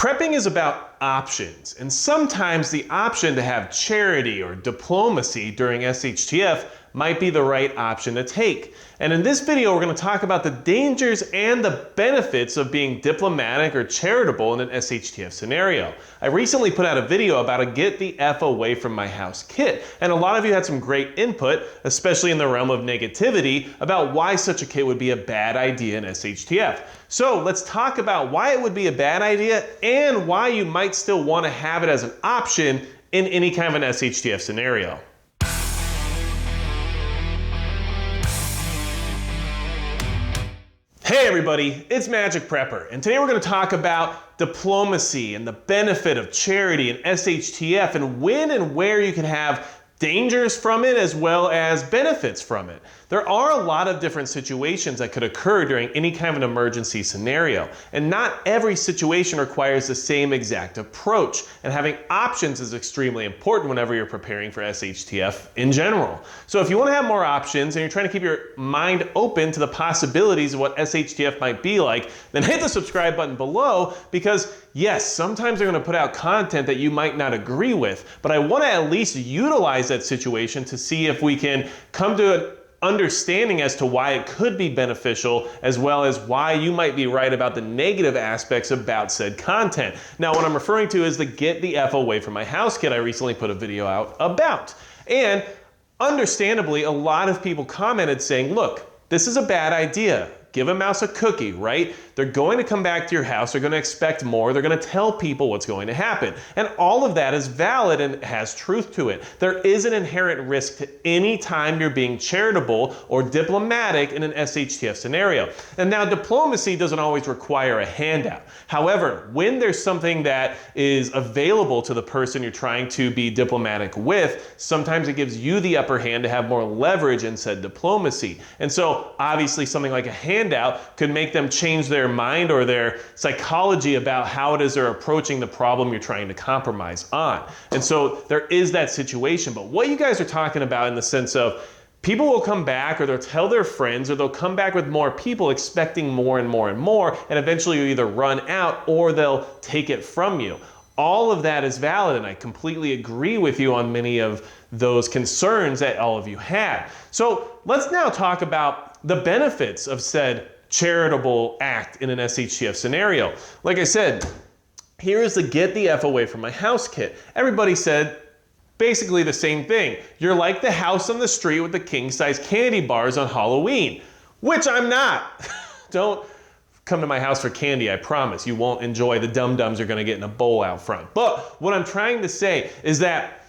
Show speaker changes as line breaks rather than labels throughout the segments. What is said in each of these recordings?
Prepping is about options, and sometimes the option to have charity or diplomacy during SHTF might be the right option to take. And in this video, we're going to talk about the dangers and the benefits of being diplomatic or charitable in an SHTF scenario. I recently put out a video about a get the F away from my house kit, and a lot of you had some great input, especially in the realm of negativity, about why such a kit would be a bad idea in SHTF. So let's talk about why it would be a bad idea and why you might still want to have it as an option in any kind of an SHTF scenario. Hey everybody, it's Magic Prepper, and today we're going to talk about diplomacy and the benefit of charity and SHTF and when and where you can have dangers from it as well as benefits from it. There are a lot of different situations that could occur during any kind of an emergency scenario, and not every situation requires the same exact approach, and having options is extremely important whenever you're preparing for SHTF in general. So if you want to have more options and you're trying to keep your mind open to the possibilities of what SHTF might be like, then hit the subscribe button below, because yes, sometimes they're going to put out content that you might not agree with, but I want to at least utilize that situation to see if we can come to an understanding as to why it could be beneficial, as well as why you might be right about the negative aspects about said content. Now, what I'm referring to is the Get the F Away from My House kit I recently put a video out about. And understandably, a lot of people commented saying, look, this is a bad idea. Give a mouse a cookie, right? They're going to come back to your house. They're going to expect more. They're going to tell people what's going to happen. And all of that is valid and has truth to it. There is an inherent risk to any time you're being charitable or diplomatic in an SHTF scenario. And now diplomacy doesn't always require a handout. However, when there's something that is available to the person you're trying to be diplomatic with, sometimes it gives you the upper hand to have more leverage in said diplomacy. And so obviously something like a handout could make them change their mind or their psychology about how it is they're approaching the problem you're trying to compromise on. And so there is that situation. But what you guys are talking about in the sense of people will come back, or they'll tell their friends, or they'll come back with more people expecting more and more and more, and eventually you either run out or they'll take it from you. All of that is valid, and I completely agree with you on many of those concerns that all of you had. So let's now talk about the benefits of said charitable act in an SHTF scenario. Like I said, here is the Get the F Away from My House kit. Everybody said basically the same thing. You're like the house on the street with the king-size candy bars on Halloween, which I'm not. Don't come to my house for candy, I promise. You won't enjoy the dum-dums you're gonna get in a bowl out front. But what I'm trying to say is that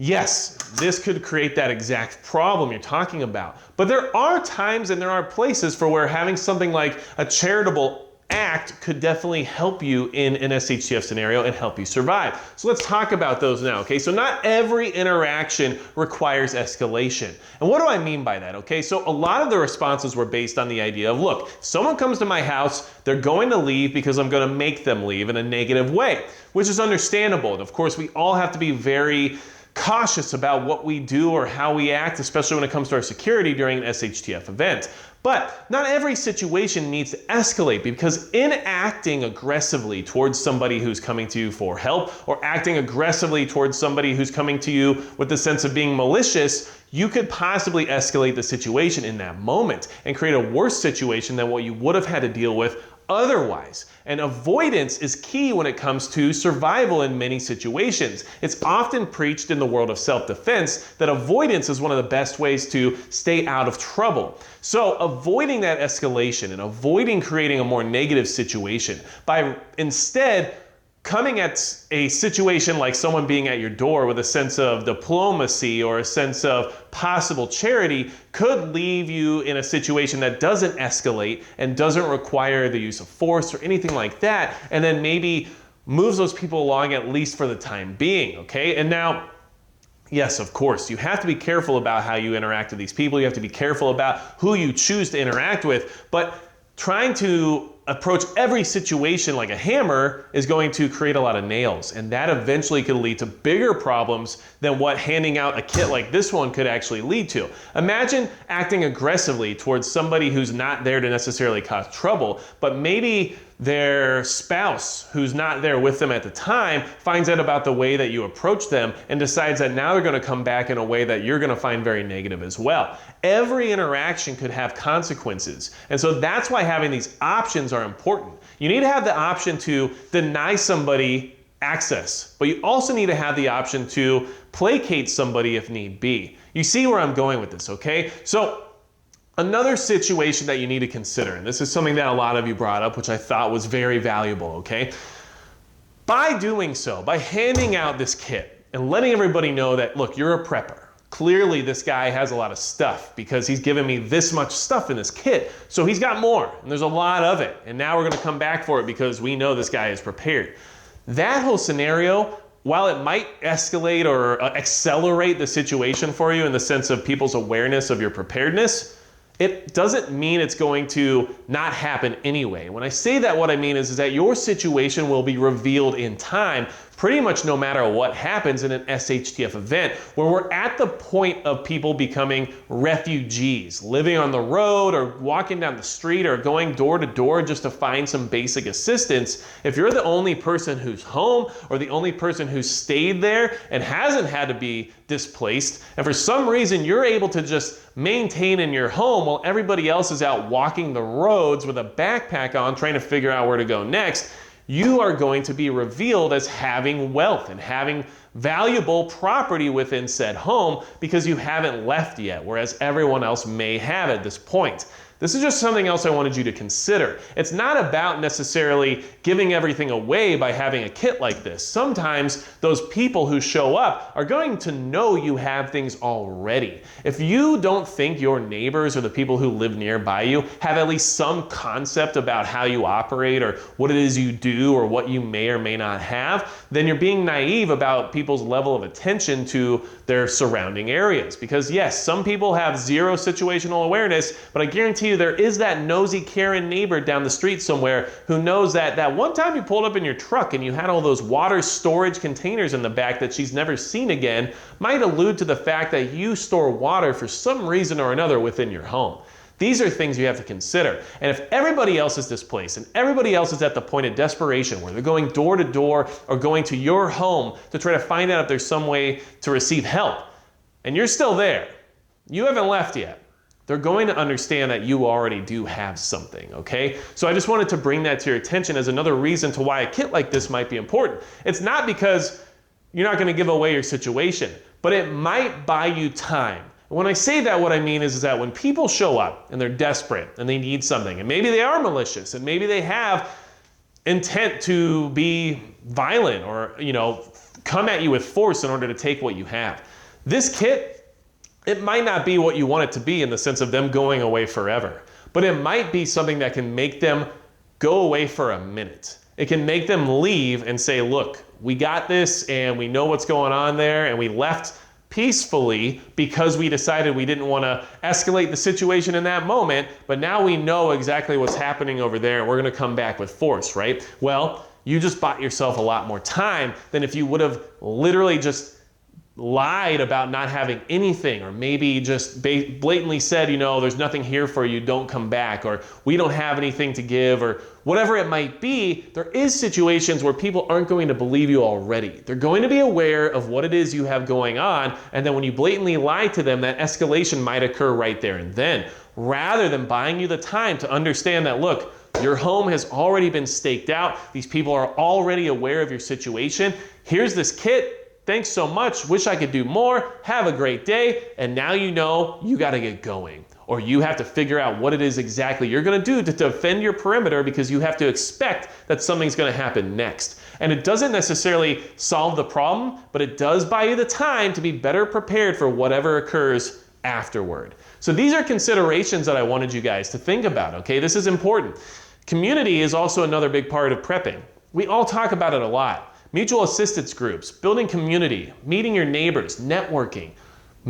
yes, this could create that exact problem you're talking about. But there are times and there are places for where having something like a charitable act could definitely help you in an SHTF scenario and help you survive. So let's talk about those now, okay? So not every interaction requires escalation. And what do I mean by that, okay? So a lot of the responses were based on the idea of, look, someone comes to my house, they're going to leave because I'm going to make them leave in a negative way, which is understandable. And of course, we all have to be very cautious about what we do or how we act, especially when it comes to our security during an SHTF event. But not every situation needs to escalate, because in acting aggressively towards somebody who's coming to you for help, or acting aggressively towards somebody who's coming to you with the sense of being malicious, you could possibly escalate the situation in that moment and create a worse situation than what you would have had to deal with otherwise. And avoidance is key when it comes to survival in many situations. It's often preached in the world of self-defense that avoidance is one of the best ways to stay out of trouble. So avoiding that escalation and avoiding creating a more negative situation by instead coming at a situation like someone being at your door with a sense of diplomacy or a sense of possible charity could leave you in a situation that doesn't escalate and doesn't require the use of force or anything like that, and then maybe moves those people along at least for the time being, okay? And now, yes, of course, you have to be careful about how you interact with these people. You have to be careful about who you choose to interact with, but trying to approach every situation like a hammer is going to create a lot of nails, and that eventually could lead to bigger problems than what handing out a kit like this one could actually lead to. Imagine acting aggressively towards somebody who's not there to necessarily cause trouble, but maybe their spouse, who's not there with them at the time, finds out about the way that you approach them and decides that now they're going to come back in a way that you're going to find very negative as well. Every interaction could have consequences. And so that's why having these options are important. You need to have the option to deny somebody access, but you also need to have the option to placate somebody if need be. You see where I'm going with this, okay? So another situation that you need to consider, and this is something that a lot of you brought up, which I thought was very valuable, okay? By doing so, by handing out this kit and letting everybody know that, look, you're a prepper. Clearly this guy has a lot of stuff because he's given me this much stuff in this kit, so he's got more, and there's a lot of it, and now we're gonna come back for it because we know this guy is prepared. That whole scenario, while it might escalate or accelerate the situation for you in the sense of people's awareness of your preparedness, it doesn't mean it's going to not happen anyway. When I say that, what I mean is that your situation will be revealed in time, pretty much no matter what happens in an SHTF event, where we're at the point of people becoming refugees, living on the road or walking down the street or going door to door just to find some basic assistance. If you're the only person who's home or the only person who's stayed there and hasn't had to be displaced, and for some reason you're able to just maintain in your home while everybody else is out walking the roads with a backpack on trying to figure out where to go next, you are going to be revealed as having wealth and having valuable property within said home because you haven't left yet, whereas everyone else may have at this point. This is just something else I wanted you to consider. It's not about necessarily giving everything away by having a kit like this. Sometimes those people who show up are going to know you have things already. If you don't think your neighbors or the people who live nearby you have at least some concept about how you operate or what it is you do or what you may or may not have, then you're being naive about people's level of attention to their surrounding areas. Because yes, some people have zero situational awareness, but I guarantee you there is that nosy Karen neighbor down the street somewhere who knows that one time you pulled up in your truck and you had all those water storage containers in the back that she's never seen again might allude to the fact that you store water for some reason or another within your home. These are things you have to consider. And if everybody else is displaced and everybody else is at the point of desperation where they're going door to door or going to your home to try to find out if there's some way to receive help, and you're still there, you haven't left yet, they're going to understand that you already do have something, okay? So I just wanted to bring that to your attention as another reason to why a kit like this might be important. It's not because you're not gonna give away your situation, but it might buy you time. When I say that, what I mean is that when people show up and they're desperate and they need something, and maybe they are malicious and maybe they have intent to be violent or, come at you with force in order to take what you have. This kit, it might not be what you want it to be in the sense of them going away forever, but it might be something that can make them go away for a minute. It can make them leave and say, look, we got this and we know what's going on there, and we left peacefully because we decided we didn't want to escalate the situation in that moment, but now we know exactly what's happening over there and we're going to come back with force, right? Well, you just bought yourself a lot more time than if you would have literally just lied about not having anything, or maybe just blatantly said, there's nothing here for you, don't come back, or we don't have anything to give, or whatever it might be. There is situations where people aren't going to believe you already. They're going to be aware of what it is you have going on, and then when you blatantly lie to them, that escalation might occur right there and then, rather than buying you the time to understand that, look, your home has already been staked out. These people are already aware of your situation. Here's this kit. Thanks so much. Wish I could do more. Have a great day. And now you know you got to get going. Or you have to figure out what it is exactly you're going to do to defend your perimeter, because you have to expect that something's going to happen next. And it doesn't necessarily solve the problem, but it does buy you the time to be better prepared for whatever occurs afterward. So these are considerations that I wanted you guys to think about, okay? This is important. Community is also another big part of prepping. We all talk about it a lot. Mutual assistance groups, building community, meeting your neighbors, networking,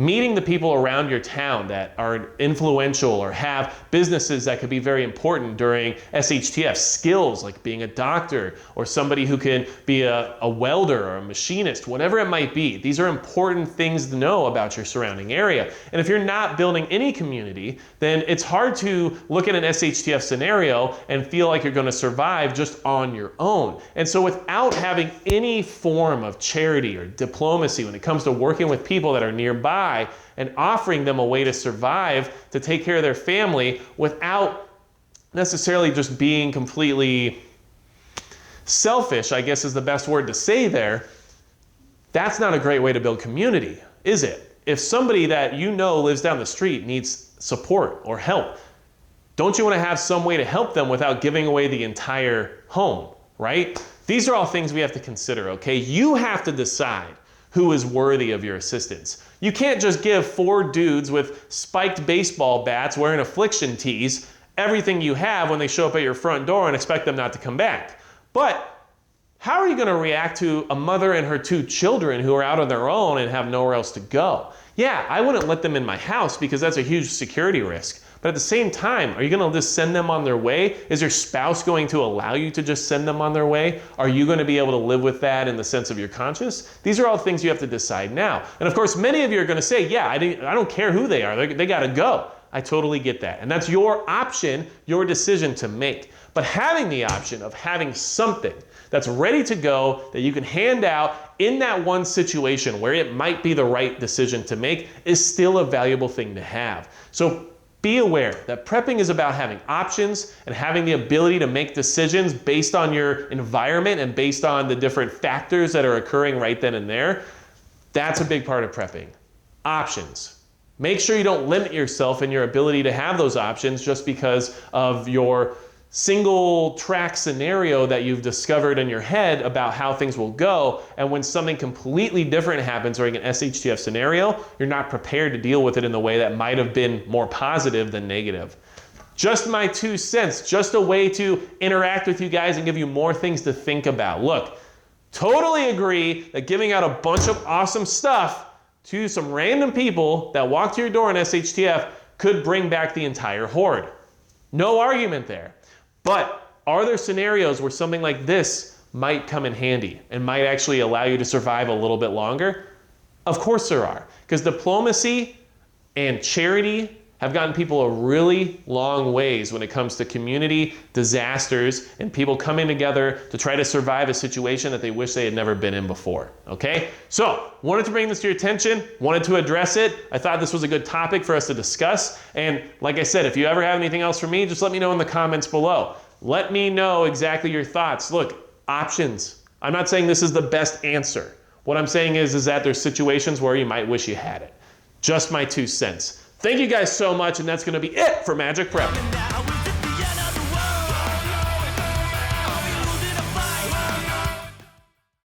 meeting the people around your town that are influential or have businesses that could be very important during SHTF. Skills like being a doctor or somebody who can be a welder or a machinist, whatever it might be. These are important things to know about your surrounding area. And if you're not building any community, then it's hard to look at an SHTF scenario and feel like you're going to survive just on your own. And so without having any form of charity or diplomacy when it comes to working with people that are nearby, and offering them a way to survive, to take care of their family without necessarily just being completely selfish, I guess is the best word to say there, that's not a great way to build community, is it? If somebody that you know lives down the street needs support or help, don't you want to have some way to help them without giving away the entire home, right? These are all things we have to consider, okay? You have to decide who is worthy of your assistance. You can't just give 4 dudes with spiked baseball bats wearing affliction tees everything you have when they show up at your front door and expect them not to come back. But how are you going to react to a mother and her 2 children who are out on their own and have nowhere else to go? Yeah, I wouldn't let them in my house because that's a huge security risk. But at the same time, are you going to just send them on their way? Is your spouse going to allow you to just send them on their way? Are you going to be able to live with that in the sense of your conscience? These are all things you have to decide now. And of course, many of you are going to say, yeah, I don't care who they are. They got to go. I totally get that. And that's your option, your decision to make. But having the option of having something that's ready to go that you can hand out in that one situation where it might be the right decision to make is still a valuable thing to have. So be aware that prepping is about having options and having the ability to make decisions based on your environment and based on the different factors that are occurring right then and there. That's a big part of prepping. Options. Make sure you don't limit yourself in your ability to have those options just because of your single track scenario that you've discovered in your head about how things will go, and when something completely different happens during an SHTF scenario, you're not prepared to deal with it in the way that might have been more positive than negative. Just my 2 cents, just a way to interact with you guys and give you more things to think about. Look, totally agree that giving out a bunch of awesome stuff to some random people that walk to your door in SHTF could bring back the entire horde. No argument there. But are there scenarios where something like this might come in handy and might actually allow you to survive a little bit longer? Of course there are, because diplomacy and charity have gotten people a really long ways when it comes to community disasters and people coming together to try to survive a situation that they wish they had never been in before, okay? So, wanted to bring this to your attention, wanted to address it. I thought this was a good topic for us to discuss. And like I said, if you ever have anything else for me, just let me know in the comments below. Let me know exactly your thoughts. Look, options. I'm not saying this is the best answer. What I'm saying is that there's situations where you might wish you had it. Just my 2 cents. Thank you guys so much, and that's going to be it for Magic Prep.